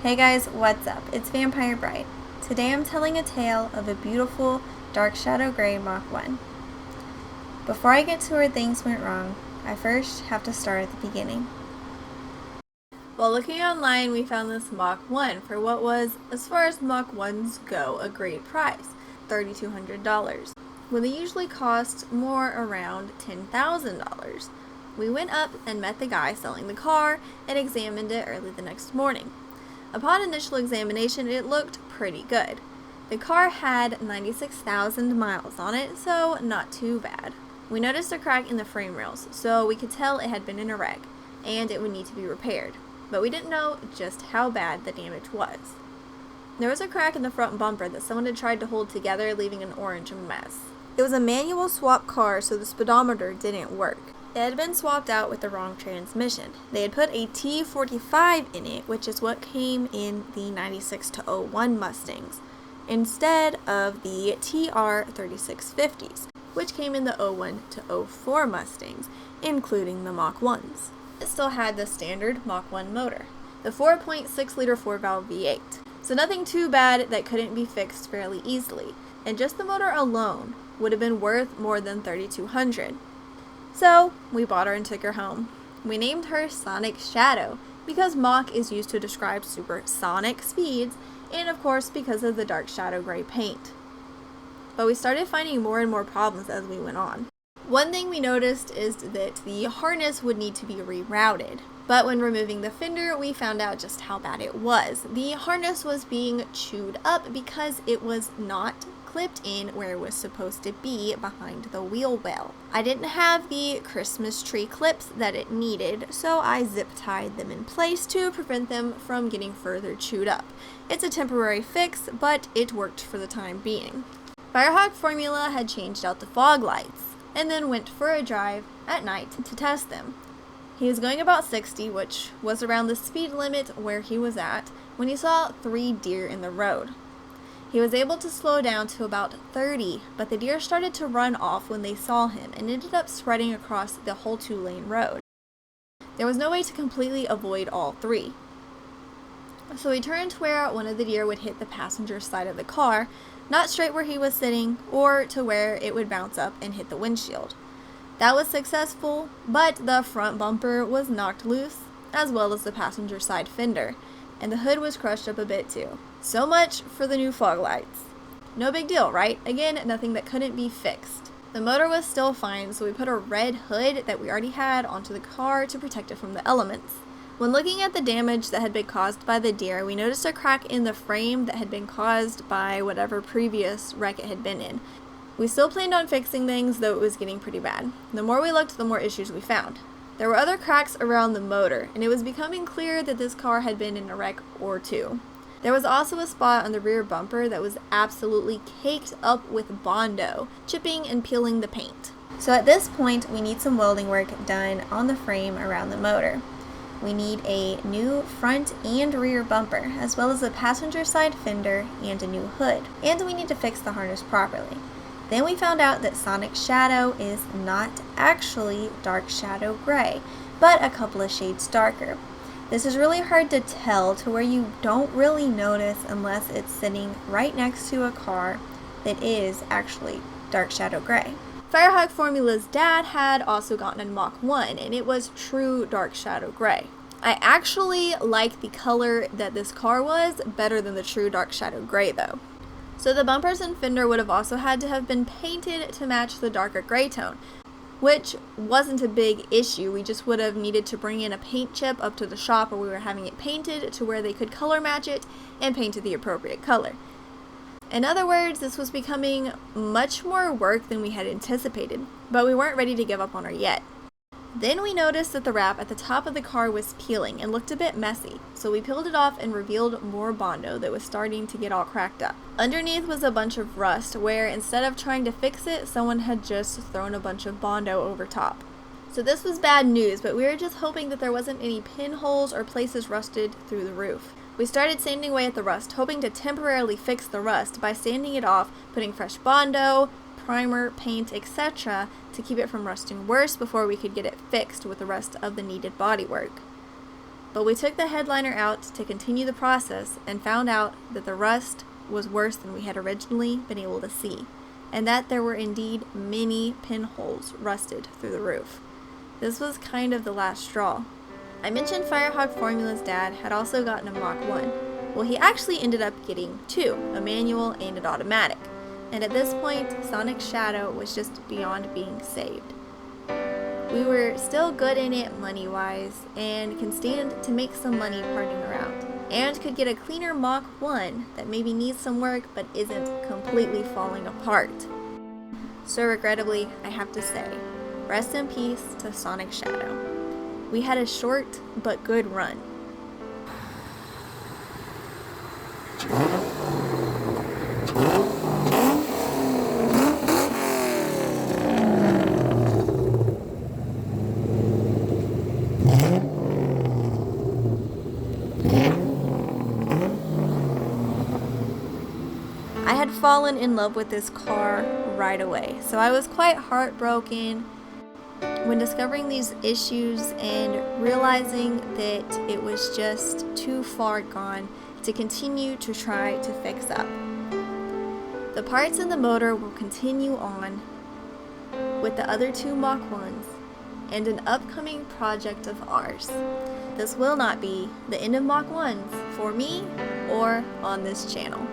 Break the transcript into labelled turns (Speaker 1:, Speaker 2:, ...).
Speaker 1: Hey guys, what's up? It's Vampire Bride. Today I'm telling a tale of a beautiful dark shadow gray Mach 1. Before I get to where things went wrong, I first have to start at the beginning. While looking online, we found this Mach 1 for what was, as far as Mach 1s go, a great price, $3,200, when they usually cost more around $10,000. We went up and met the guy selling the car and examined it early the next morning. Upon initial examination, it looked pretty good. The car had 96,000 miles on it, so not too bad. We noticed a crack in the frame rails, so we could tell it had been in a wreck, and it would need to be repaired. But we didn't know just how bad the damage was. There was a crack in the front bumper that someone had tried to hold together, leaving an orange mess. It was a manual swap car, so the speedometer didn't work. It had been swapped out with the wrong transmission. They had put a T45 in it, which is what came in the 96-01 Mustangs, instead of the TR3650s, which came in the 01-04 Mustangs, including the Mach 1s. It still had the standard Mach 1 motor, the 4.6-liter 4-valve V8. So nothing too bad that couldn't be fixed fairly easily, and just the motor alone would have been worth more than $3,200. So, we bought her and took her home. We named her Sonic Shadow because Mach is used to describe supersonic speeds, and of course because of the dark shadow gray paint. But we started finding more and more problems as we went on. One thing we noticed is that the harness would need to be rerouted, but when removing the fender, we found out just how bad it was. The harness was being chewed up because it was not clipped in where it was supposed to be behind the wheel well. I didn't have the Christmas tree clips that it needed, so I zip tied them in place to prevent them from getting further chewed up. It's a temporary fix, but it worked for the time being. Firehawk Formula had changed out the fog lights and then went for a drive at night to test them. He was going about 60, which was around the speed limit where he was at, when he saw 3 deer in the road. He was able to slow down to about 30, but the deer started to run off when they saw him and ended up spreading across the whole 2-lane road. There was no way to completely avoid all 3. So he turned to where one of the deer would hit the passenger side of the car, not straight where he was sitting, or to where it would bounce up and hit the windshield. That was successful, but the front bumper was knocked loose, as well as the passenger side fender, and the hood was crushed up a bit too. So much for the new fog lights. No big deal, right? Again, nothing that couldn't be fixed. The motor was still fine, so we put a red hood that we already had onto the car to protect it from the elements. When looking at the damage that had been caused by the deer, we noticed a crack in the frame that had been caused by whatever previous wreck it had been in. We still planned on fixing things, though it was getting pretty bad. The more we looked, the more issues we found. There were other cracks around the motor, and it was becoming clear that this car had been in a wreck or two. There was also a spot on the rear bumper that was absolutely caked up with Bondo, chipping and peeling the paint. So at this point, we need some welding work done on the frame around the motor. We need a new front and rear bumper, as well as a passenger side fender and a new hood. And we need to fix the harness properly. Then we found out that Sonic Shadow is not actually dark shadow gray, but a couple of shades darker. This is really hard to tell to where you don't really notice unless it's sitting right next to a car that is actually dark shadow gray. Firehawk Formula's dad had also gotten a Mach 1, and it was true dark shadow gray. I actually like the color that this car was better than the true dark shadow gray though. So the bumpers and fender would have also had to have been painted to match the darker gray tone, which wasn't a big issue. We just would have needed to bring in a paint chip up to the shop where we were having it painted to where they could color match it and paint it the appropriate color. In other words, this was becoming much more work than we had anticipated, but we weren't ready to give up on her yet. Then we noticed that the wrap at the top of the car was peeling and looked a bit messy, so we peeled it off and revealed more Bondo that was starting to get all cracked up. Underneath was a bunch of rust where, instead of trying to fix it, someone had just thrown a bunch of Bondo over top. So this was bad news, but we were just hoping that there wasn't any pinholes or places rusted through the roof. We started sanding away at the rust, hoping to temporarily fix the rust by sanding it off, putting fresh Bondo, primer, paint, etc. to keep it from rusting worse before we could get it fixed with the rest of the needed bodywork. But we took the headliner out to continue the process and found out that the rust was worse than we had originally been able to see, and that there were indeed many pinholes rusted through the roof. This was kind of the last straw. I mentioned Firehawk Formula's dad had also gotten a Mach 1. Well, he actually ended up getting two, a manual and an automatic. And at this point, Sonic Shadow was just beyond being saved. We were still good in it money-wise, and can stand to make some money partying around, and could get a cleaner Mach 1 that maybe needs some work but isn't completely falling apart. So regrettably, I have to say, rest in peace to Sonic Shadow. We had a short but good run. I had fallen in love with this car right away, so I was quite heartbroken when discovering these issues and realizing that it was just too far gone to continue to try to fix up. The parts in the motor will continue on with the other two Mach 1s and an upcoming project of ours. This will not be the end of Mach 1s for me or on this channel.